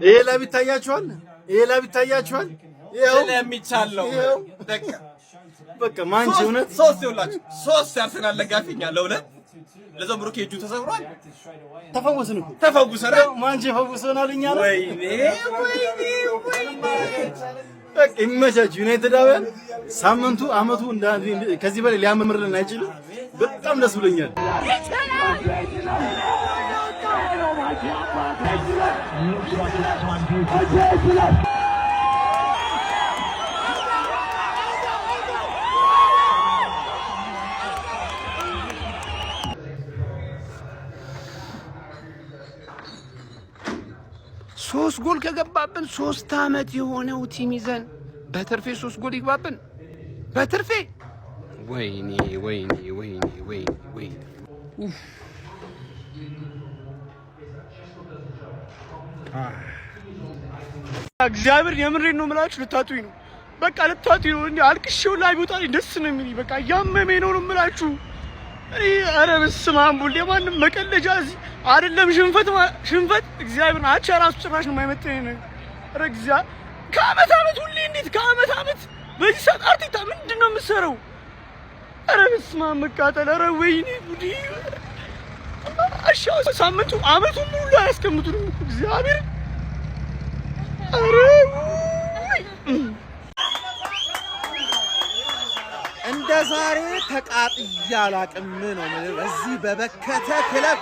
ይሄ ላብ ይታያችኋል? ይሄ ላብ ይታያችኋል? ይሄው ስለሚቻለው በቃ ማንቺ እውነት ሶስት ይውላችሁ ሶስት ያርሰናል ለጋፊኛ ለሁለት ለዘምሩ ከእጁ ተሰብሯል። ተፈወስን እኮ ተፈውሰን ማንቺ ፈውሰናል እኛ ነው። ወይኔ በቃ ይመቻችሁ። ዩናይትዳውያን ሳምንቱ አመቱ ከዚህ በላይ ሊያመምርልን አይችልም። በጣም ደስ ብሎኛል። ሶስት ጎል ከገባብን 3 አመት የሆነው ቲም ይዘን በትርፌ 3 ጎል ይገባብን በትርፌ። ወይኔ ወይኔ ወይኔ ወይኔ ወይኔ እግዚአብሔር የምሬን ነው የምላችሁ። ልታጡኝ ነው በቃ ልታጡኝ ነው። እንዴ አልቅሼው ላይ ቦታ ደስ ነው የሚለኝ። በቃ ያመመኝ ነው የምላችሁ። ኧረ በስመ አብ ወልድ የማንም መቀለጃ እዚህ አይደለም። ሽንፈት እግዚአብሔርን አቻ ራሱ ጭራሽ ነው የማይመጣኝ ነው። ኧረ እግዚአብሔር ከአመት አመት ሁሌ እንዴት ከአመት አመት በዚህ ሰዓት አርቲታ ምንድን ነው የምትሰራው? ኧረ በስመ አብ መቃጠል። ኧረ ወይኔ ጉዲ። አሻው ሳምንቱ አመቱን ሙሉ አያስቀምጡንም እግዚአብሔር። ኧረ እንደ ዛሬ ተቃጥያ አላቅም ነው በዚህ በበከተ ክለብ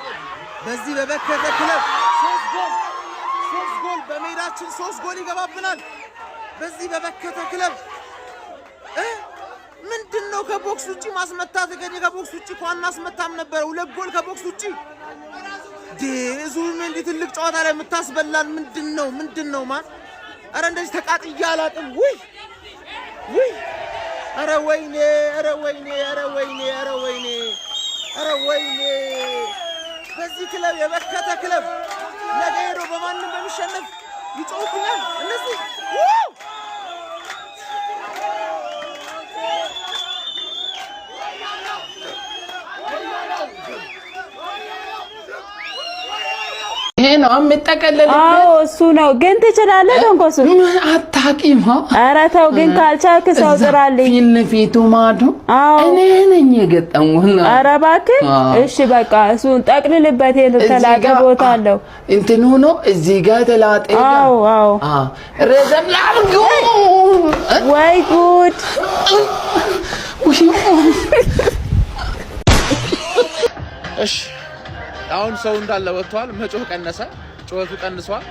3 ጎል በሜዳችን 3 ጎል ይገባብናል። በዚህ በበከተ ክለብ ምንድነው ከቦክስ ውጪ ማስመታት? ከቦክስ ውጪ እንኳን አስመታም ነበር። 2 ጎል ከቦክስ ውጪ ዙም እንዴ ትልቅ ጨዋታ ላይ የምታስበላን ምንድነው ማን? አረ እንደዚህ ተቃጥያ አላቅም። ውይ አረ ወይኔ በዚህ ክለብ የበከተ ክለብ ነገ ሄዶ በማንም በሚሸነፍ ይጮህብኛል እነዚህ። ይሄ ነው የምጠቀለልበት። አዎ እሱ ነው። ግን ትችላለህ ተንኮሱ ምን አታውቂም? ኧረ ተው ግን ካልቻልክ ሰው ጥራልኝ። ፊቱ ማዶ አዎ እኔ ነኝ የገጠምኩት። ኧረ እባክህ እሺ በቃ እሱን ጠቅልልበት። የተላጠ ቦታ አለው እንትኑ ነው እዚህ ጋር ተላጠ። አዎ ረዘም ላድርገው። ወይ ጉድ። እሺ አሁን ሰው እንዳለ ወጥቷል። መጮህ ቀነሰ፣ ጩኸቱ ቀንሷል።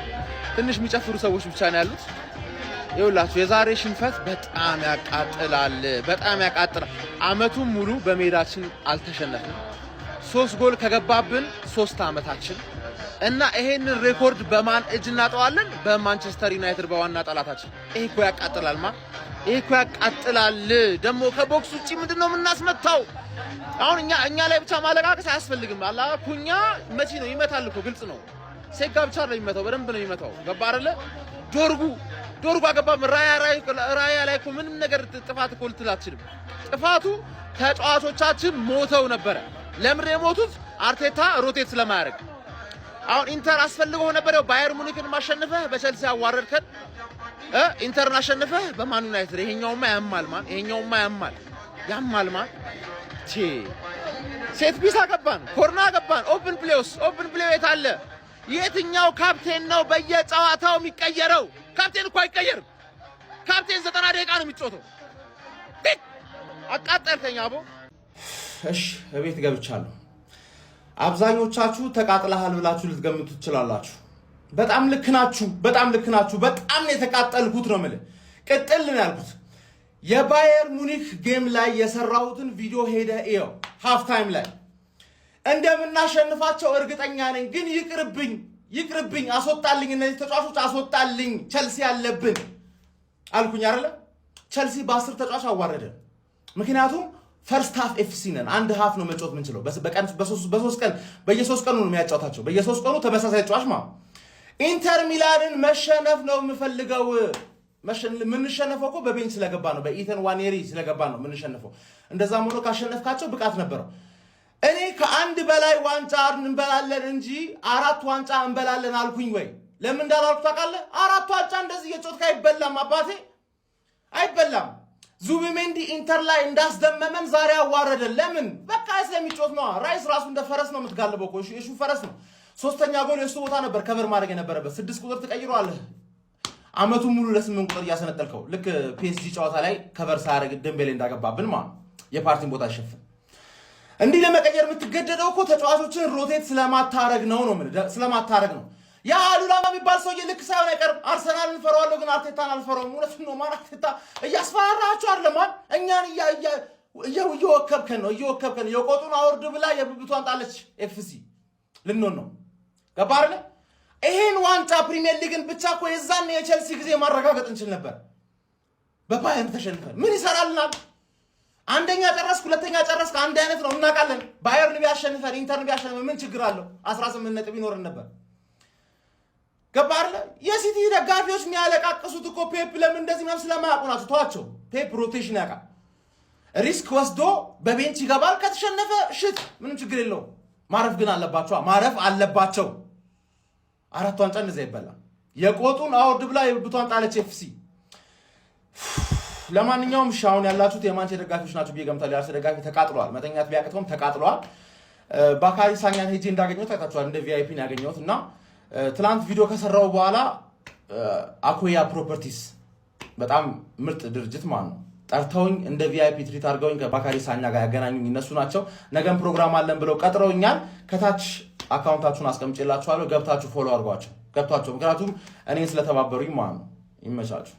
ትንሽ የሚጨፍሩ ሰዎች ብቻ ነው ያሉት። ይኸውላችሁ የዛሬ ሽንፈት በጣም ያቃጥላል። አመቱን ሙሉ በሜዳችን አልተሸነፍንም። 3 ጎል ከገባብን 3 አመታችን እና ይሄንን ሬኮርድ በማን እጅ እናጠዋለን? በማንቸስተር ዩናይትድ በዋና ጠላታችን። ይሄ እኮ ያቃጥላል። ይሄ እኮ ያቃጥላል። ደግሞ ከቦክስ ውጪ ምንድነው የምናስመታው? አሁን እኛ ላይ ብቻ ማለቃቀስ አያስፈልግም። አላኩኛ መቼ ነው ይመታል እኮ ግልጽ ነው። ሴጋ ብቻ ነው የሚመታው፣ በደንብ ነው የሚመታው። ገባ አይደለ? ዶርጉ አገባም። ራያ ላይ እኮ ምንም ነገር ጥፋት እኮ ልትል አትችልም። ጥፋቱ ተጫዋቾቻችን ሞተው ነበረ። ለምን የሞቱት? አርቴታ ሮቴት ስለማያደርግ። አሁን ኢንተር አስፈልገው ነበር። ያው ባየር ሙኒክን ማሸነፈህ በቸልሲ ያዋረድከን ኢንተርን አሸነፈህ በማን ዩናይትድ። ይሄኛውማ ያማል ማን ሴት ፒስ አገባን፣ ኮርና አገባን፣ ኦፕን ፕሌይ የት አለ? የትኛው ካፕቴን ነው በየጨዋታው የሚቀየረው? ካፕቴን እኮ አይቀየርም። ካፕቴን 90 ደቂቃ ነው የሚጫወተው። አቃጠልከኝ አቦ። እሺ እቤት ገብቻለሁ። አብዛኞቻችሁ ተቃጥለሃል ብላችሁ ልትገምቱ ትችላላችሁ። በጣም ልክ ናችሁ። በጣም ነው የተቃጠልኩት ነው የምልህ። ቅጥል ነው ያልኩት። የባየር ሙኒክ ጌም ላይ የሰራሁትን ቪዲዮ ሄደ እየው። ሃፍ ታይም ላይ እንደምናሸንፋቸው እርግጠኛ ነኝ፣ ግን ይቅርብኝ። ይቅርብኝ፣ አስወጣልኝ፣ እነዚህ ተጫዋቾች አስወጣልኝ፣ ቸልሲ ያለብን አልኩኝ አይደለ? ቸልሲ በ10 ተጫዋች አዋረደ። ምክንያቱም ፈርስት ሃፍ ኤፍሲ ነን፣ አንድ ሃፍ ነው መጫወት የምንችለው። በቀን በሶስት ቀን በየ3 ቀኑ ነው የሚያጫውታቸው፣ በየ3 ቀኑ ተመሳሳይ ተጫዋች ኢንተር ሚላንን መሸነፍ ነው የምፈልገው። ምንሸነፈው እኮ በቤንች ስለገባ ነው፣ በኢተን ዋኔሪ ስለገባ ነው ምንሸነፈው። እንደዛም ሆኖ ካሸነፍካቸው ብቃት ነበረው። እኔ ከአንድ በላይ ዋንጫ እንበላለን እንጂ 4 ዋንጫ እንበላለን አልኩኝ ወይ? ለምን እንዳላልኩ ታውቃለህ? 4 ዋንጫ እንደዚህ የጮትክ አይበላም አባቴ፣ አይበላም። ዙቢሜንዲ ኢንተር ላይ እንዳስደመመን ዛሬ አዋረደን። ለምን? በቃ ስለሚጮት ነው። ራይስ ራሱ እንደ ፈረስ ነው የምትጋልበው እኮ፣ የሹ ፈረስ ነው። 3ኛ ጎል የሱ ቦታ ነበር ከቨር ማድረግ የነበረበት። 6 ቁጥር ትቀይረዋለህ። አመቱን ሙሉ ለ8 ቁጥር እያሰነጠልከው፣ ልክ ፒኤስጂ ጨዋታ ላይ ከቨር ሳያደርግ ደምቤሌ እንዳገባብን የፓርቲን ቦታ ሸፍን። እንዲህ ለመቀየር የምትገደደው እኮ ተጫዋቾችን ሮቴት ስለማታረግ ነው ስለማታረግ ነው። ያ አሉላ የሚባል ሰውዬ ልክ ሳይሆን አይቀርም። አርሰናልን እንፈራዋለሁ ግን አርቴታን አልፈራውም። እውነቱን ነው። አርቴታ እያስፈራራችሁ አይደለም፣ እኛን እየወከብከን ነው። የቆጡን አውርድ ብላ የብብቷን ጣለች። ኤፍሲ ልንሆን ነው። ገባህ አይደል? ይሄን ዋንጫ ፕሪሚየር ሊግን ብቻ እኮ የዛን የቼልሲ ጊዜ ማረጋገጥ እንችል ነበር። በባየርን ተሸንፈን ምን ይሰራልናል? አንደኛ ጨረስክ፣ ሁለተኛ ጨረስክ፣ አንድ አይነት ነው እናውቃለን። ባየርን ቢያሸንፈን ኢንተርን ቢያሸንፈን ምን ችግር አለው? 18 ነጥብ ይኖርን ነበር። ገባህ አይደል? የሲቲ ደጋፊዎች የሚያለቃቅሱት እኮ ፔፕ ለምን እንደዚህ ነው ስለማያውቁ ናቸው። ተዋቸው። ፔፕ ሮቴሽን ያውቃል። ሪስክ ወስዶ በቤንች ይገባል። ከተሸነፈ ሽት ምንም ችግር የለውም። ማረፍ ግን አለባቸው። 4 ዋንጫ እንደዚህ አይበላም። የቆጡን አውርድ ብላ የብብቷን ጣለች ኤፍሲ። ለማንኛውም ሻውን ያላችሁት የማንቸስተር ደጋፊዎች ናችሁ ብዬ ገምታለሁ። የአርሰናል ደጋፊ ተቃጥሏል። መተኛት ቢያቅተውም ተቃጥሏል። ባካሪ ሳኛን ሄጄ እንዳገኘሁት አይታችኋል። እንደ ቪአይፒ ነው ያገኘሁት እና ትላንት ቪዲዮ ከሰራው በኋላ አኮያ ፕሮፐርቲስ በጣም ምርጥ ድርጅት ማለት ነው ጠርተውኝ እንደ ቪአይፒ ትሪት አድርገውኝ ከባካሪ ሳኛ ጋር ያገናኙኝ እነሱ ናቸው። ነገም ፕሮግራም አለን ብለው ቀጥረውኛል። ከታች አካውንታችሁን አስቀምጬላችኋለሁ። ገብታችሁ ፎሎ አድርጓቸው ገብታችሁ፣ ምክንያቱም እኔን ስለተባበሩኝ ማለት ነው። ይመቻችሁ።